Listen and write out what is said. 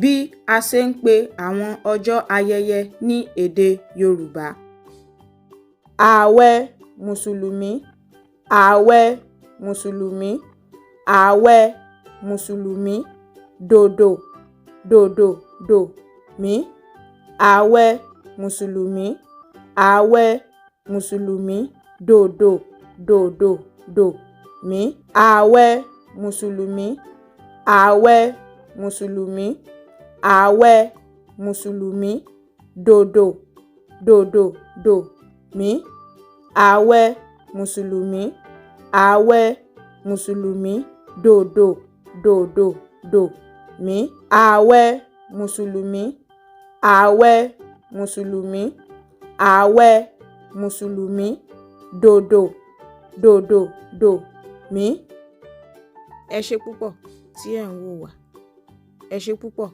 Bí a ṣe ń pe àwọn ọjọ́ ayẹyẹ ní èdè Yorùbá. Ààwẹ̀ Mùsùlùmí, ààwẹ̀ Mùsùlùmí, ààwẹ̀ Mùsùlùmí, dòdò, dòdò, dò, mí. Ààwẹ̀ Mùsùlùmí, ààwẹ̀ Mùsùlùmí, dòdò, dòdò, dò, mí. Ààwẹ̀ Mùsùlùmí, ààwẹ̀ Mùsùlùmí, ààwẹ̀ Mùsùlùmí, dòdò, dòdò, dò, mí. Ààwẹ̀ Mùsùlùmí, ààwẹ̀ Mùsùlùmí, dòdò, dòdò, dò, mí. Ààwẹ̀ Mùsùlùmí, ààwẹ̀ Mùsùlùmí, ààwẹ̀ Mùsùlùmí, dòdò, dòdò, dò, mí. Ẹ ṣé púpọ̀ tí ẹ̀ ń wò wá. Ẹ ṣé púpọ̀.